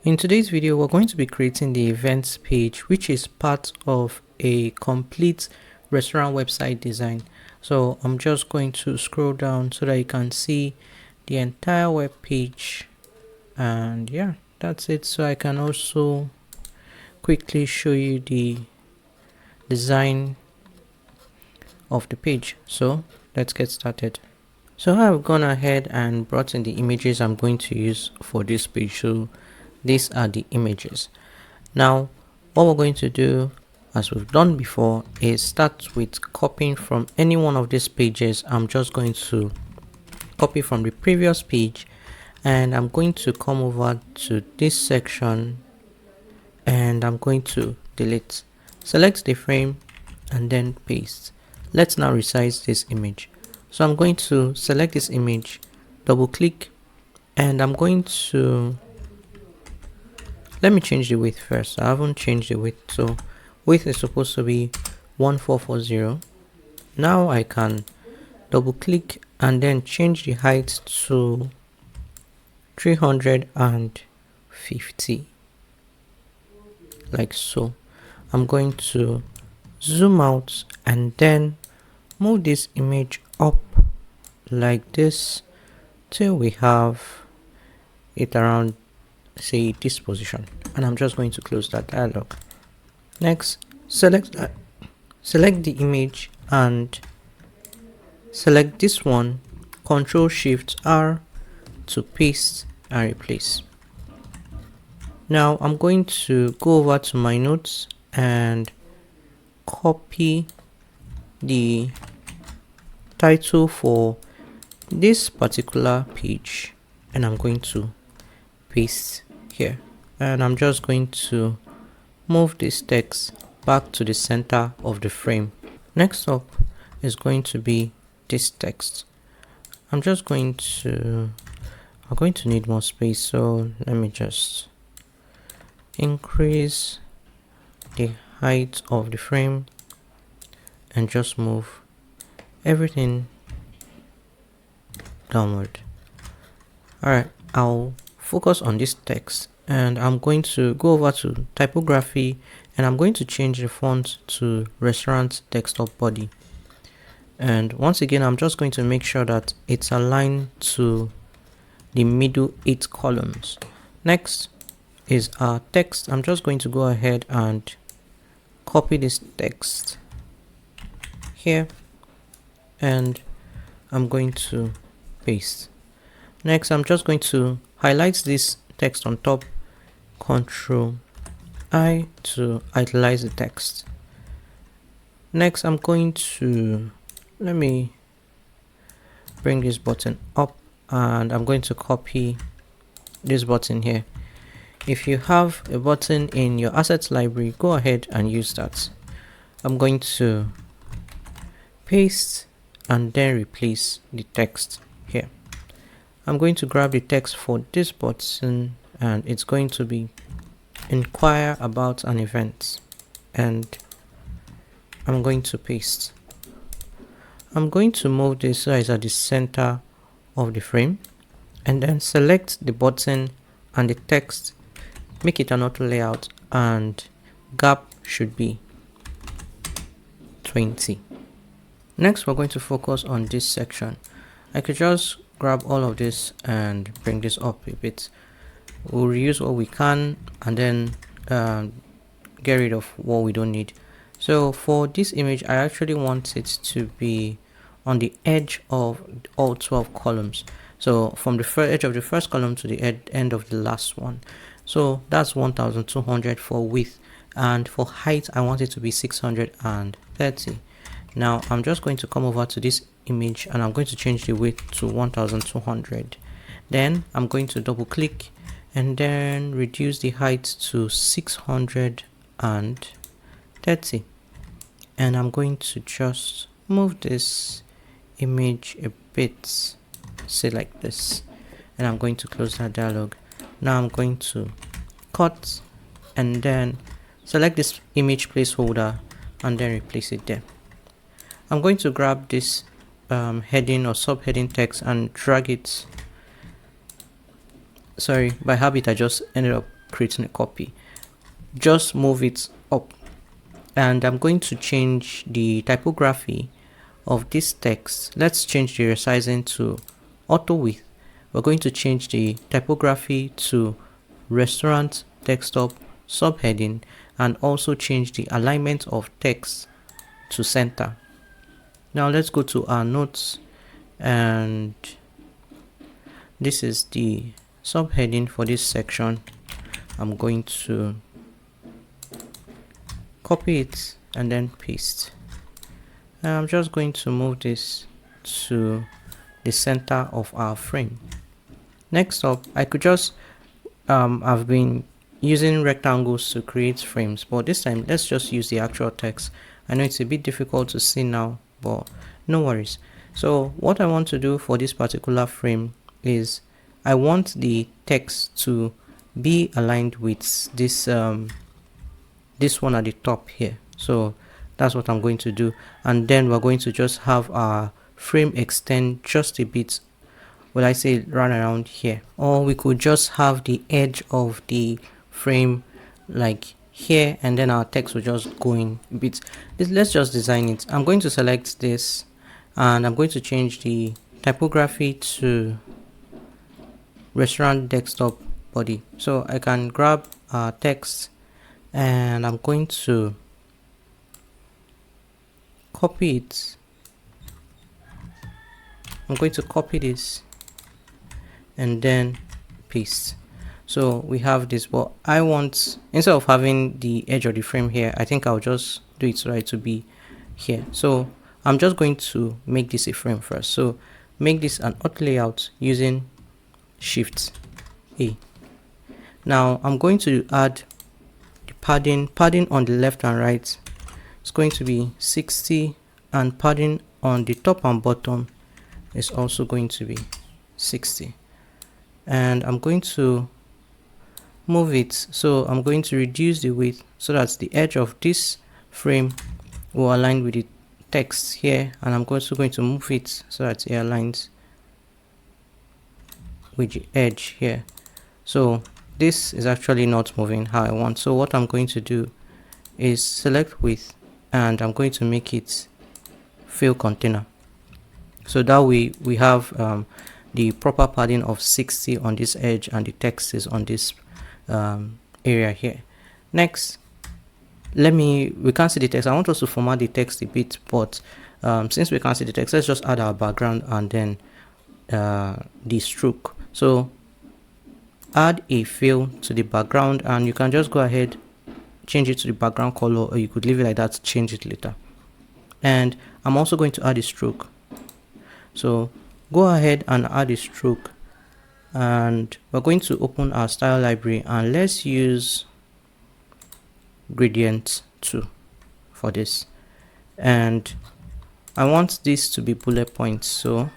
In today's video, we're going to be creating the events page, which is part of a complete restaurant website design. So I'm just going to scroll down so that you can see the entire web page. And yeah, that's it. So I can also quickly show you the design of the page. So let's get started. So I've gone ahead and brought in the images I'm going to use for this page. So these are the images. Now what we're going to do, as we've done before, is start with copying from any one of these pages. I'm just going to copy from the previous page and I'm going to come over to this section and I'm going to delete. Select the frame and then paste. Let's now resize this image. So I'm going to select this image, double click, and I'm going to, let me change the width first. I haven't changed the width, so width is supposed to be 1440. Now I can double click and then change the height to 350, like so. I'm going to zoom out and then move this image up like this till we have it around, say, this position, and I'm just going to close that dialog. Next, select the image and select this one, Ctrl Shift R to paste and replace. Now I'm going to go over to my notes and copy the title for this particular page and I'm going to paste here, and I'm just going to move this text back to the center of the frame. Next up is going to be this text. I'm going to need more space, so let me just increase the height of the frame and just move everything downward. Alright, I'll focus on this text and I'm going to go over to typography and I'm going to change the font to restaurant desktop body. And once again, I'm just going to make sure that it's aligned to the middle 8 columns. Next is our text. I'm just going to go ahead and copy this text here and I'm going to paste. Next, I'm just going to highlight this text on top, Ctrl I to italize the text. Next, I'm going to, let me bring this button up and I'm going to copy this button here. If you have a button in your assets library, go ahead and use that. I'm going to paste and then replace the text here. I'm going to grab the text for this button and it's going to be inquire about an event, and I'm going to paste. I'm going to move this so it's at the center of the frame and then select the button and the text, make it an auto layout, and gap should be 20. Next, we're going to focus on this section. I could just grab all of this and bring this up a bit. We'll reuse what we can and then get rid of what we don't need. So for this image, I actually want it to be on the edge of all 12 columns. So from the edge of the first column to the end of the last one. So that's 1200 for width, and for height I want it to be 630. Now I'm just going to come over to this image and I'm going to change the width to 1200. Then I'm going to double click and then reduce the height to 630, and I'm going to just move this image a bit, say like this, and I'm going to close that dialog. Now I'm going to cut and then select this image placeholder and then replace it there. I'm going to grab this heading or subheading text and drag it. Sorry, by habit I just ended up creating a copy. Just move it up, and I'm going to change the typography of this text. Let's change the resizing to auto width. We're going to change the typography to restaurant desktop subheading, and also change the alignment of text to center. Now let's go to our notes, and this is the subheading for this section. I'm going to copy it and then paste. And I'm just going to move this to the center of our frame. Next up, I could just I've been using rectangles to create frames, but this time let's just use the actual text. I know it's a bit difficult to see now, but no worries. So what I want to do for this particular frame is I want the text to be aligned with this this one at the top here. So that's what I'm going to do, and then we're going to just have our frame extend just a bit. Well, I say run around here, or we could just have the edge of the frame like here, and then our text will just go in a bit. Let's just design it. I'm going to select this, and I'm going to change the typography to restaurant desktop body. So I can grab our text, and I'm going to copy it. I'm going to copy this and then paste. So we have this, but I want, instead of having the edge of the frame here, I think I'll just do it so to be here. So I'm just going to make this a frame first. So make this an auto layout using Shift A. Now I'm going to add the padding on the left and right. It's going to be 60, and padding on the top and bottom is also going to be 60. And I'm going to move it, so I'm going to reduce the width so that the edge of this frame will align with the text here, and I'm also going to move it so that it aligns with the edge here. So this is actually not moving how I want. So what I'm going to do is select width, and I'm going to make it fill container, so that way we have the proper padding of 60 on this edge, and the text is on this area here. Next, we can't see the text. I want us to format the text a bit, but since we can't see the text, let's just add our background and then the stroke. So add a fill to the background, and you can just go ahead, change it to the background color, or you could leave it like that, change it later. And I'm also going to add a stroke. So go ahead and add a stroke, and we're going to open our style library, and let's use gradient 2 for this. And I want this to be bullet points, so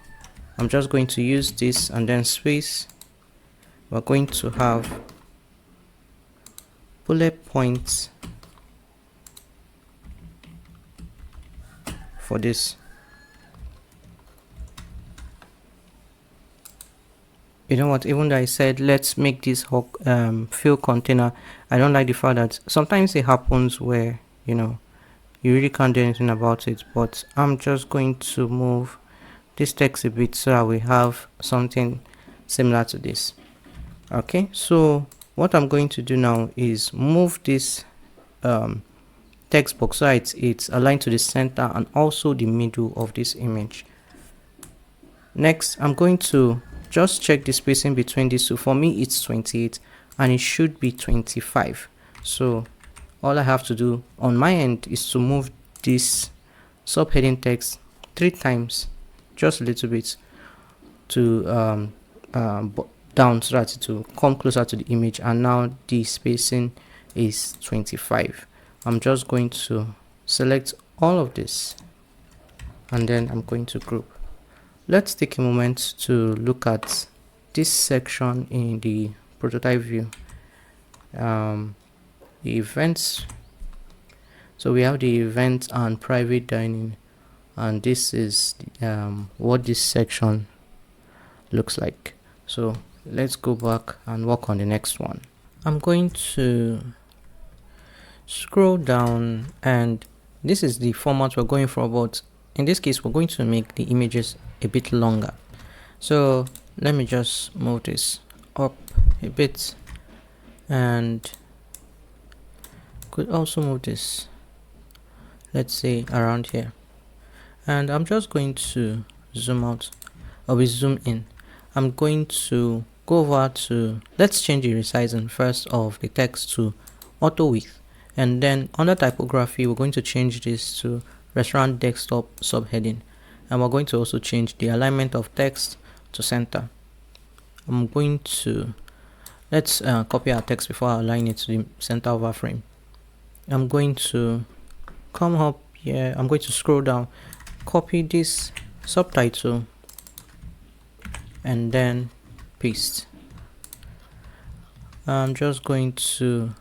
I'm just going to use this and then space. We're going to have bullet points for this. You know what, even though I said let's make this fill container, I don't like the fact that sometimes it happens where, you know, you really can't do anything about it. But I'm just going to move this text a bit so that we have something similar to this. Okay, so what I'm going to do now is move this text box so it's aligned to the center and also the middle of this image. Next, I'm going to just check the spacing between these two. For me it's 28, and it should be 25. So all I have to do on my end is to move this subheading text 3 times, just a little bit, to down so that it will come closer to the image, and now the spacing is 25. I'm just going to select all of this, and then I'm going to group. Let's take a moment to look at this section in the prototype view. The events. So we have the event and private dining, and this is what this section looks like. So let's go back and work on the next one. I'm going to scroll down, and this is the format we're going for, but in this case we're going to make the images a bit longer. So let me just move this up a bit, and could also move this, let's say, around here. And I'm just going to zoom out, or we zoom in. I'm going to go over to, let's change the resizing first of the text to auto width, and then under typography we're going to change this to restaurant desktop subheading, and we're going to also change the alignment of text to center. I'm going to, let's copy our text before I align it to the center of our frame. I'm going to come up here, I'm going to scroll down, copy this subtitle, and then paste. I'm just going to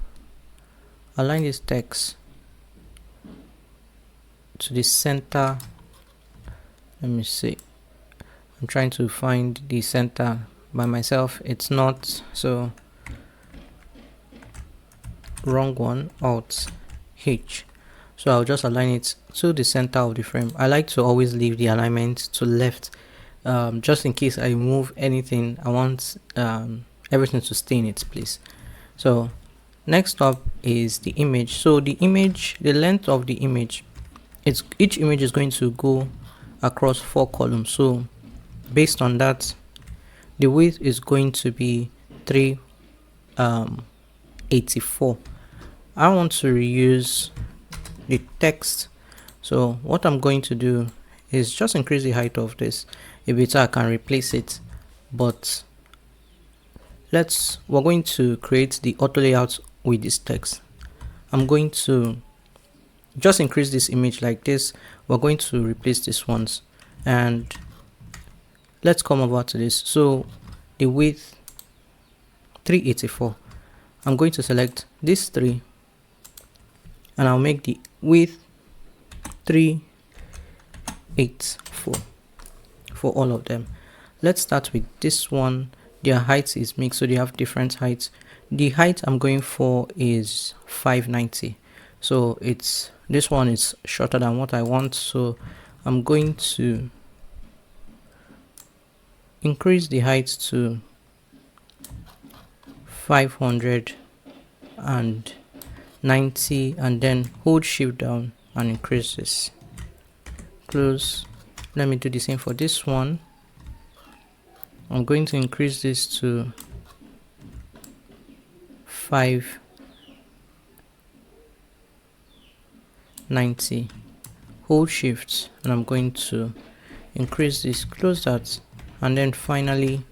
align this text to the center. Let me see, I'm trying to find the center by myself, it's not, so wrong one, Alt H. So I'll just align it to the center of the frame. I like to always leave the alignment to left, just in case I move anything, I want everything to stay in its place. So next up is the image. So the image, the length of the image, each image is going to go across 4 columns. So based on that, the width is going to be 384. I want to reuse the text, so what I'm going to do is just increase the height of this a bit so I can replace it. But we're going to create the auto layout with this text. I'm going to just increase this image like this. We're going to replace this ones, and let's come over to this. So the width 384, I'm going to select this 3, and I'll make the width 384 for all of them. Let's start with this one. Their height is mixed, so they have different heights. The height I'm going for is 590, so this one is shorter than what I want, so I'm going to increase the height to 590, and then hold shift down and increase this. Close. Let me do the same for this one. I'm going to increase this to 590, hold shift, and I'm going to increase this, close that, and then finally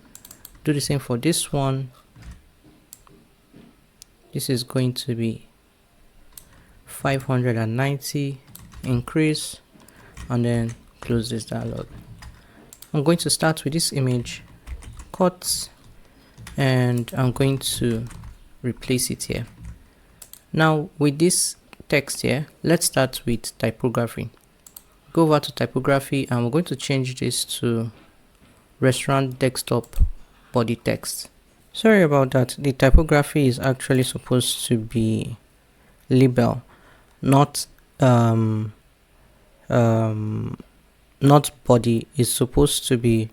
do the same for this one. This is going to be 590, increase, and then close this dialog. I'm going to start with this image, cut, and I'm going to replace it here. Now with this text here, let's start with typography. Go over to typography, and we're going to change this to restaurant desktop body text. Sorry about that, the typography is actually supposed to be label, not body. Is supposed to be,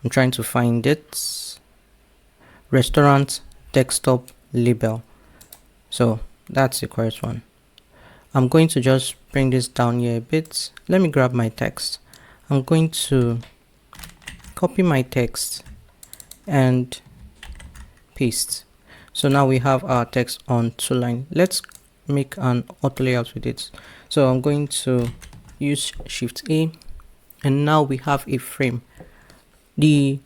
I'm trying to find it, restaurant desktop label. So that's the correct one. I'm going to just bring this down here a bit. Let me grab my text. I'm going to copy my text and paste. So now we have our text on 2 line. Let's make an auto layout with it. So I'm going to use Shift A, and now we have a frame. The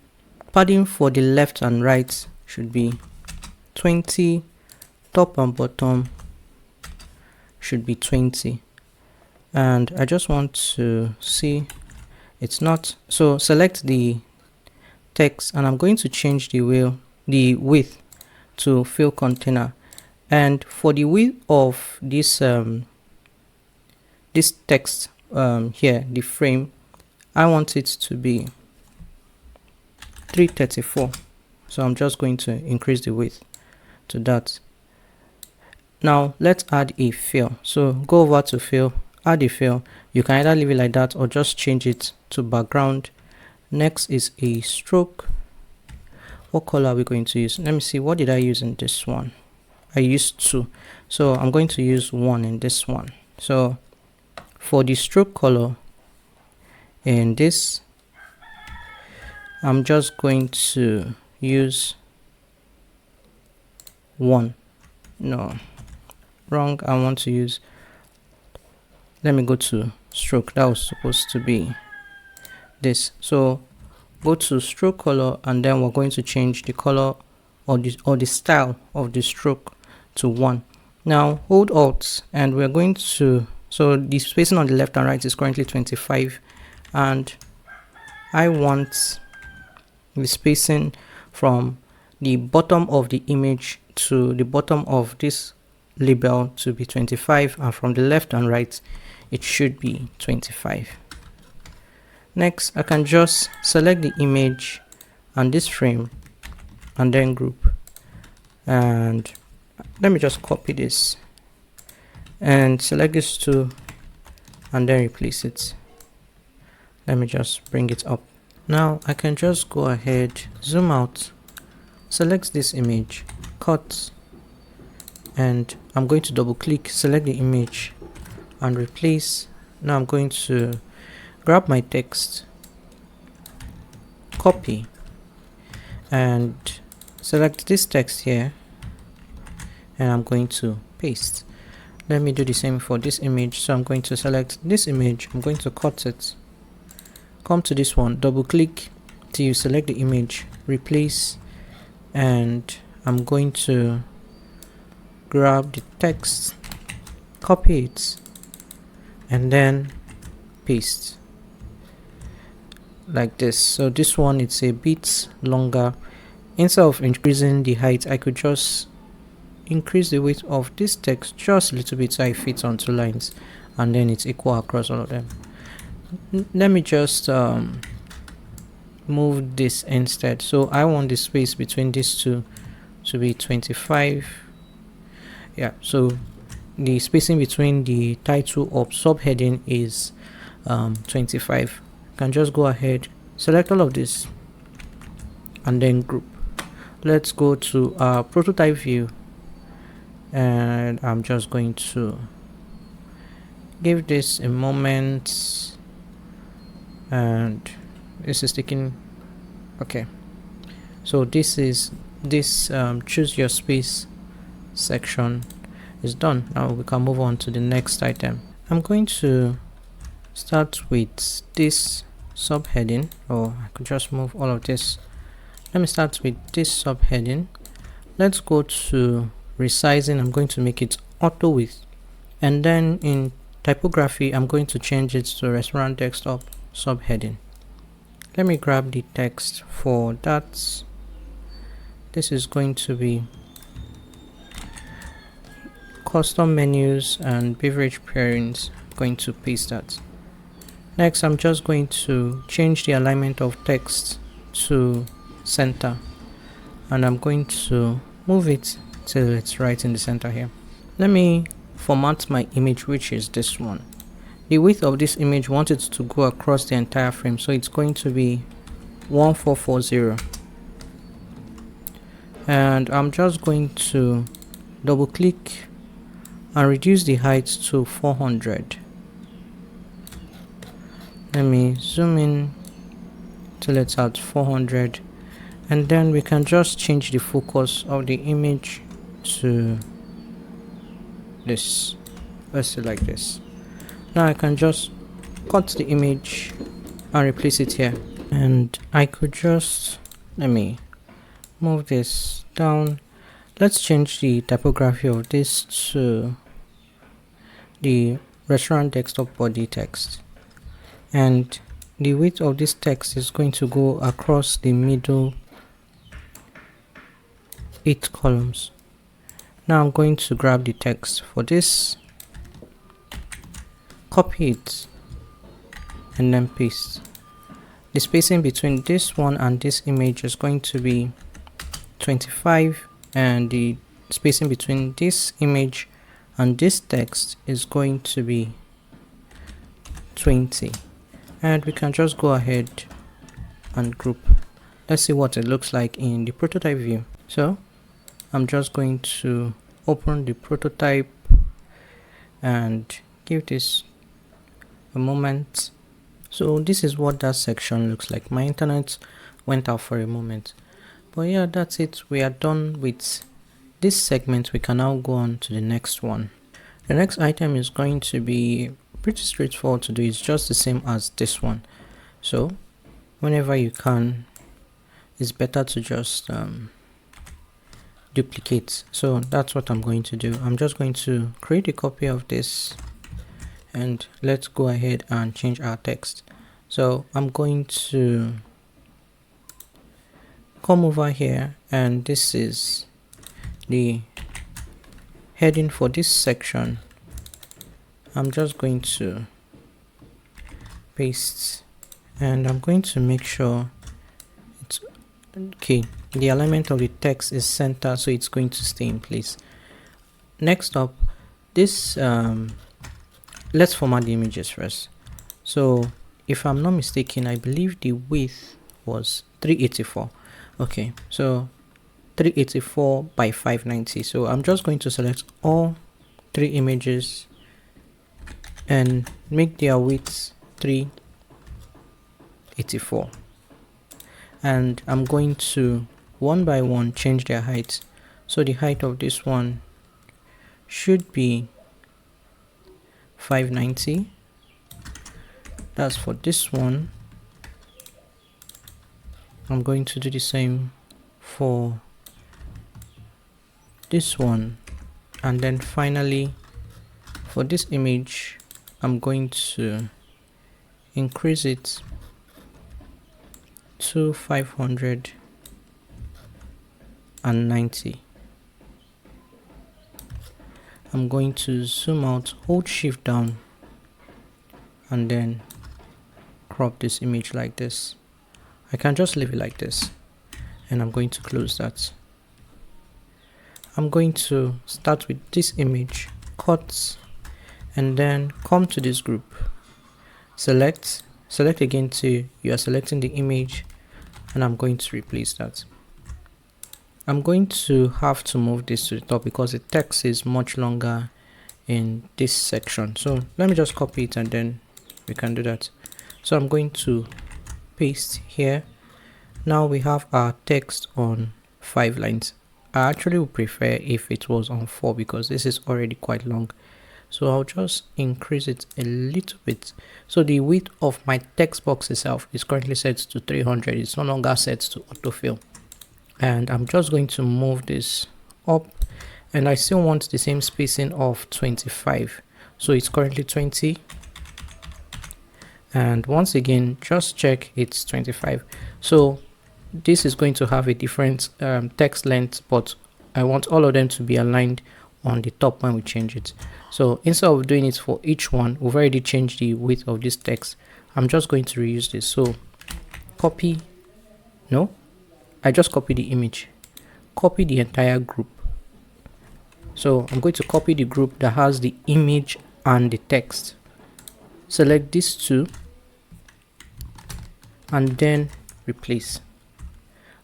padding for the left and right should be 20, top and bottom should be 20, and I just want to see it's not. So select the text, and I'm going to change the width to fill container, and for the width of this this text here, the frame, I want it to be 334. So I'm just going to increase the width to that. Now let's add a fill. So go over to fill, add a fill. You can either leave it like that or just change it to background. Next is a stroke. What color are we going to use? Let me see, what did I use in this one? I used 2, so I'm going to use 1 in this one. So for the stroke color in this, I'm just going to use 1. No, wrong. I want to use, let me go to stroke. That was supposed to be this. So go to stroke color, and then we're going to change the color or the style of the stroke to 1. Now hold Alt, and we're going to, so the spacing on the left and right is currently 25, and I want the spacing from the bottom of the image to the bottom of this label to be 25, and from the left and right it should be 25. Next, I can just select the image and this frame and then group, and let me just copy this and select this 2 and then replace it. Let me just bring it up. Now I can just go ahead, zoom out, select this image, cut, and I'm going to double click, select the image and replace. Now I'm going to grab my text, copy, and select this text here, and I'm going to paste. Let me do the same for this image. So I'm going to select this image, I'm going to cut it, come to this one, double click till you select the image, replace, and I'm going to grab the text, copy it, and then paste like this. So this one, it's a bit longer. Instead of increasing the height, I could just increase the width of this text just a little bit so it fits on 2 lines, and then it's equal across all of them. Let me just move this instead. So I want the space between these two to be 25. Yeah, so the spacing between the title or subheading is 25. You can just go ahead, select all of this, and then group. Let's go to our prototype view, and I'm just going to give this a moment, and this is taking, okay, so this is this choose your space section is done. Now we can move on to the next item. I'm going to start with this subheading, or I could just move all of this. Let me start with this subheading. Let's go to resizing. I'm going to make it auto width, and then in typography I'm going to change it to restaurant desktop subheading. Let me grab the text for that. This is going to be custom menus and beverage pairings. I'm going to paste that. Next, I'm just going to change the alignment of text to center, and I'm going to move it till it's right in the center here. Let me format my image, which is this one. The width of this image, want it to go across the entire frame, so it's going to be 1440, and I'm just going to double click and reduce the height to 400. Let me zoom in till it's at 400, and then we can just change the focus of the image to this. Let's see, like this. Now I can just cut the image and replace it here, and I could just, let me move this down. Let's change the typography of this to the restaurant desktop body text, and the width of this text is going to go across the middle 8 columns. Now I'm going to grab the text for this, copy it, and then paste. The spacing between this one and this image is going to be 25, and the spacing between this image and this text is going to be 20, and we can just go ahead and group. Let's see what it looks like in the prototype view. So I'm just going to open the prototype and give this a moment. So this is what that section looks like. My internet went out for a moment, but yeah, that's it. We are done with this segment. We can now go on to the next one. The next item is going to be pretty straightforward to do. It's just the same as this one. So whenever you can, it's better to just duplicate. So that's what I'm going to do. I'm just going to create a copy of this, and let's go ahead and change our text. So I'm going to come over here, and this is the heading for this section. I'm just going to paste, and I'm going to make sure it's okay. The alignment of the text is center, so it's going to stay in place. Next up, this let's format the images first. So if I'm not mistaken, I believe the width was 384. Okay, so 384 by 590. So I'm just going to select all 3 images and make their width 384, and I'm going to one by one change their height. So the height of this one should be 590. That's for this one. I'm going to do the same for this one, and then finally for this image I'm going to increase it to 590. I'm going to zoom out, hold shift down, and then crop this image like this. I can just leave it like this, and I'm going to close that. I'm going to start with this image, cut, and then come to this group, select again till you are selecting the image, and I'm going to replace that. I'm going to have to move this to the top because the text is much longer in this section. So let me just copy it and then we can do that. So I'm going to paste here. Now we have our text on 5 lines. I actually would prefer if it was on 4 because this is already quite long. So I'll just increase it a little bit. So the width of my text box itself is currently set to 300. It's no longer set to autofill. And I'm just going to move this up, and I still want the same spacing of 25. So it's currently 20. And once again, just check it's 25. So this is going to have a different text length, but I want all of them to be aligned on the top when we change it. So instead of doing it for each one, we've already changed the width of this text. I'm just going to reuse this. So copy, no, I just copy the image, copy the entire group. So I'm going to copy the group that has the image and the text. Select these two and then replace.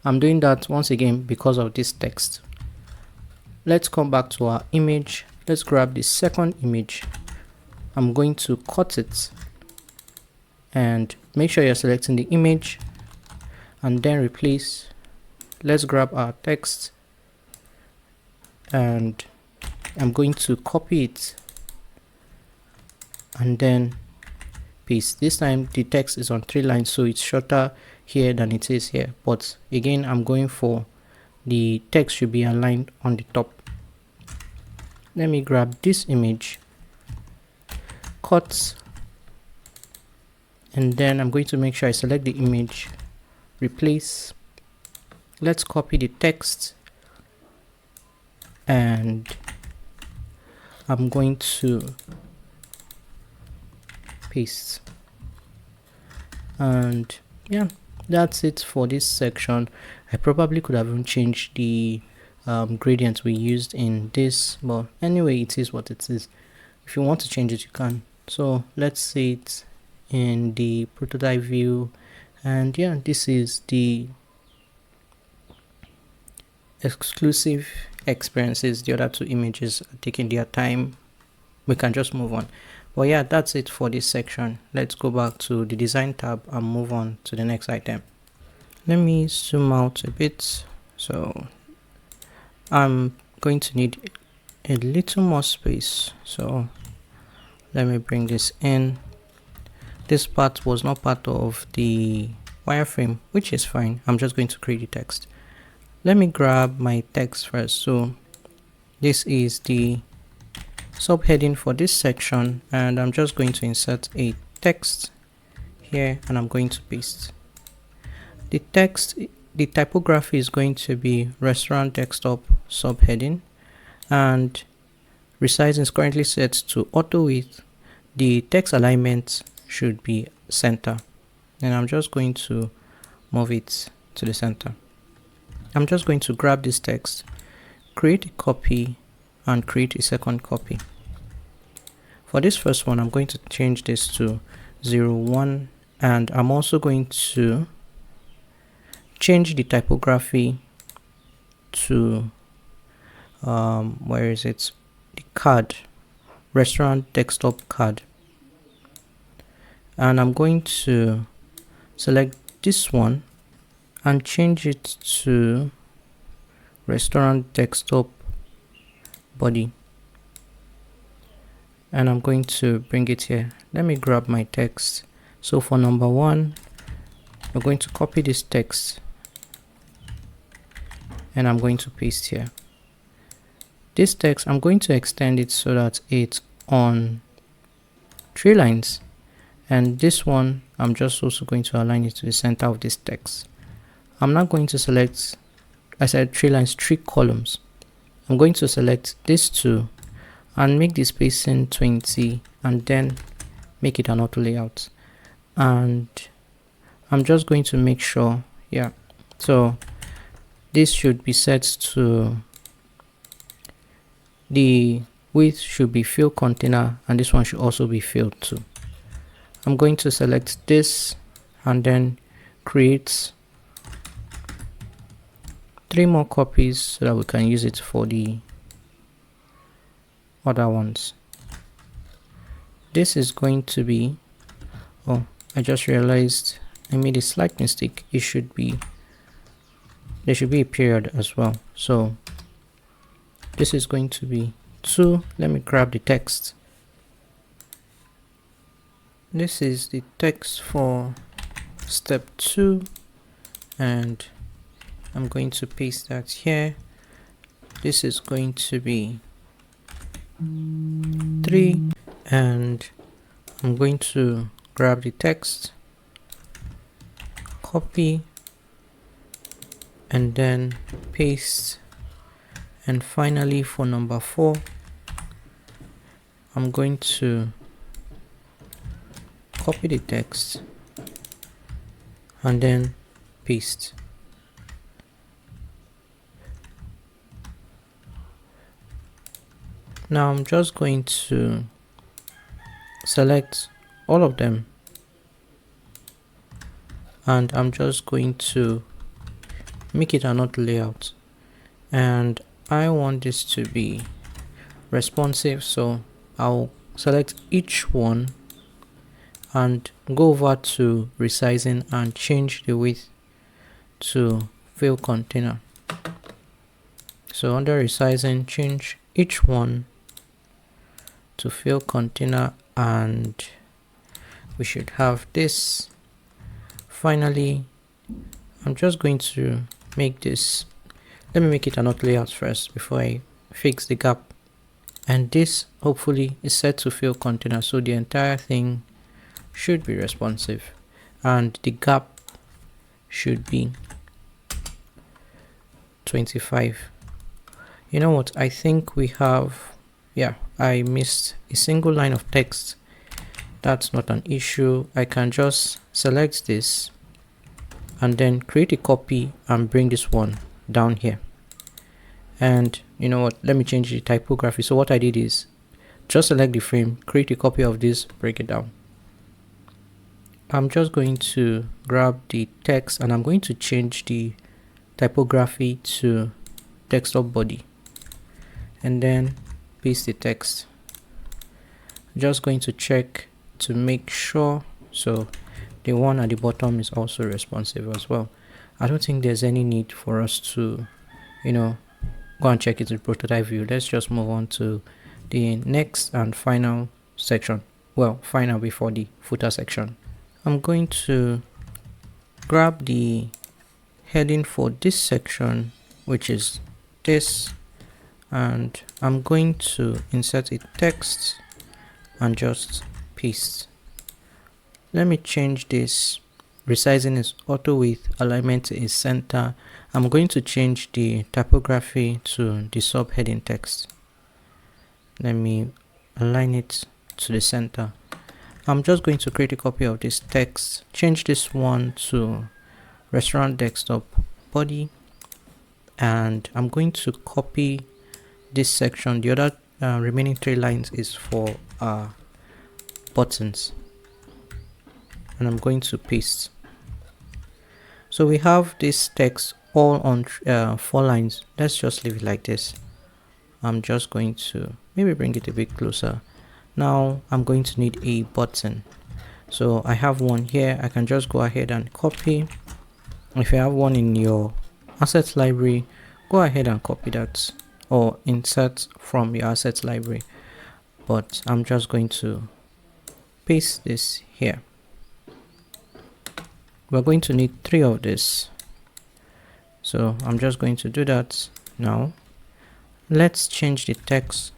I'm doing that once again because of this text. Let's come back to our image. Let's grab the second image. I'm going to cut it and make sure you're selecting the image and then replace. Let's grab our text and I'm going to copy it and then paste. This time the text is on 3 lines, so it's shorter here than it is here, but again I'm going for the text should be aligned on the top. Let me grab this image, cut, and then I'm going to make sure I select the image, replace. Let's copy the text and I'm going to paste. And yeah, that's it for this section. I probably could have even changed the gradient we used in this, but anyway, it is what it is. If you want to change it, you can. So let's say it in the prototype view, and yeah, this is the exclusive experiences. The other two images are taking their time. We can just move on. But yeah, that's it for this section. Let's go back to the design tab and move on to the next item. Let me zoom out a bit. So I'm going to need a little more space, so let me bring this in. This part was not part of the wireframe, which is fine. I'm just going to create the text. Let me grab my text first. So this is the subheading for this section, and I'm just going to insert a text here, and I'm going to paste the text. The typography is going to be restaurant desktop subheading, and resizing is currently set to auto width. The text alignment should be center, and I'm just going to move it to the center. I'm just going to grab this text, create a copy, and create a second copy. For this first one, I'm going to change this to 01, and I'm also going to change the typography to where is it, the card, restaurant desktop card, and I'm going to select this one and change it to restaurant desktop body, and I'm going to bring it here. Let me grab my text. So for number 1, we're going to copy this text, and I'm going to paste here. This text, I'm going to extend it so that it's on 3 lines, and this one I'm just also going to align it to the center of this text. I'm not going to select, I said 3 lines, 3 columns. I'm going to select these 2 and make the spacing 20, and then make it an auto layout. And I'm just going to make sure, yeah, so this should be set to, the width should be fill container, and this one should also be filled too. I'm going to select this and then create 3 more copies so that we can use it for the other ones. This is going to be, oh, I just realized I made a slight mistake. It should be, there should be a period as well. So this is going to be 2. Let me grab the text. This is the text for step 2, and I'm going to paste that here. This is going to be 3, and I'm going to grab the text, copy, and then paste. And finally for number 4, I'm going to copy the text and then paste. Now I'm just going to select all of them, and I'm just going to make it another layout, and I want this to be responsive, so I'll select each one and go over to resizing and change the width to fill container. So under resizing, change each one to fill container, and we should have this. Finally, I'm just going to make this, let me make it another layout first before I fix the gap. And this hopefully is set to fill container, so the entire thing should be responsive, and the gap should be 25. You know what, I think we have, yeah, I missed a single line of text. That's not an issue. I can just select this and then create a copy and bring this one down here, And you know what, let me change the typography. So what I did is just select the frame, create a copy of this, break it down. I'm just going to grab the text and I'm going to change the typography to desktop body and then paste the text. Just going to check to make sure so the one at the bottom is also responsive as well. I don't think there's any need for us to, you know, go and check it in prototype view. Let's just move on to the next and final section. Well, final before the footer section. I'm going to grab the heading for this section, which is this, and I'm going to insert a text and just paste. Let me change this. Resizing is auto width, alignment is center. I'm going to change the typography to the subheading text. Let me align it to the center. I'm just going to create a copy of this text, change this one to restaurant desktop body, and I'm going to copy this section. The other remaining 3 lines is for buttons, and I'm going to paste. So we have this text all on 4 lines. Let's just leave it like this. I'm just going to maybe bring it a bit closer. Now I'm going to need a button. So I have one here. I can just go ahead and copy. If you have one in your assets library, go ahead and copy that or insert from your assets library. But I'm just going to paste this here. We're going to need 3 of this. So I'm just going to do that now. Let's change the text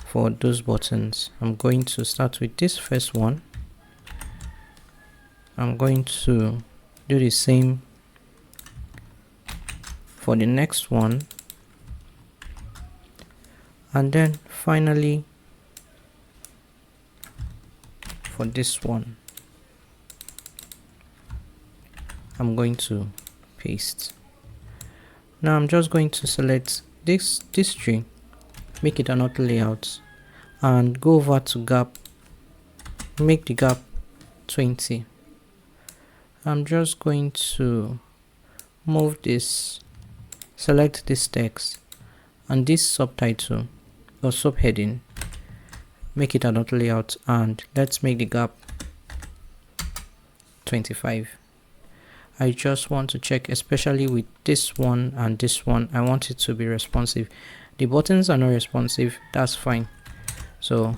for those buttons. I'm going to start with this first one. I'm going to do the same for the next one, and then finally for this one I'm going to paste. Now I'm just going to select this tree, make it an auto layout, and go over to gap, make the gap 20. I'm just going to move this, select this text and this subtitle or subheading, make it an auto layout, and let's make the gap 25. I just want to check, especially with this one and this one, I want it to be responsive. The buttons are not responsive, that's fine. So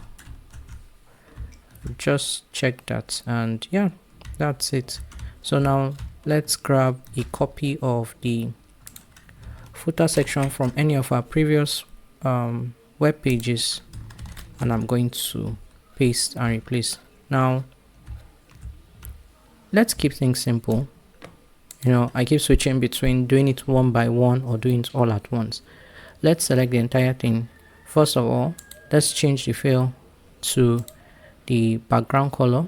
just check that, and yeah, that's it. So now let's grab a copy of the footer section from any of our previous web pages, and I'm going to paste and replace. Now let's keep things simple. You know, I keep switching between doing it one by one or doing it all at once. Let's select the entire thing. First of all, let's change the fill to the background color,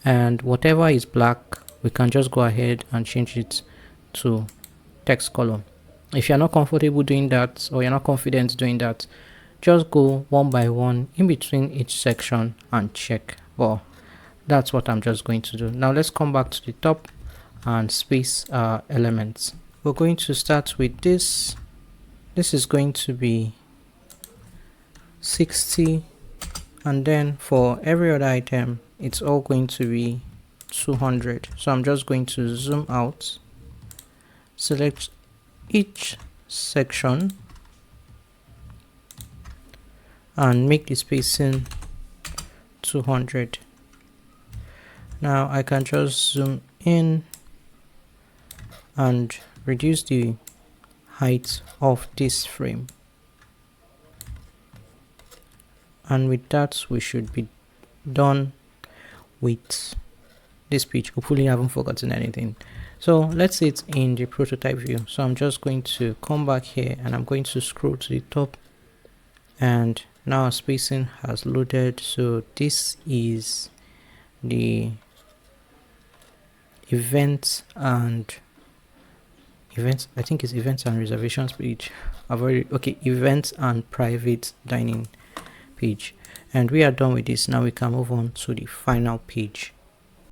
and whatever is black, we can just go ahead and change it to text color. If you're not comfortable doing that, or you're not confident doing that, just go one by one in between each section and check. Well, that's what I'm just going to do. Now let's come back to the top and space elements. We're going to start with this. This is going to be 60, and then for every other item it's all going to be 200. So I'm just going to zoom out, select each section and make the spacing 200. Now I can just zoom in and reduce the height of this frame, and with that we should be done with this page. Hopefully I haven't forgotten anything. So let's see it in the prototype view. So I'm just going to come back here and I'm going to scroll to the top, and now spacing has loaded. So this is the event and events. I think it's events and reservations page. Okay, events and private dining page. And we are done with this. Now we can move on to the final page.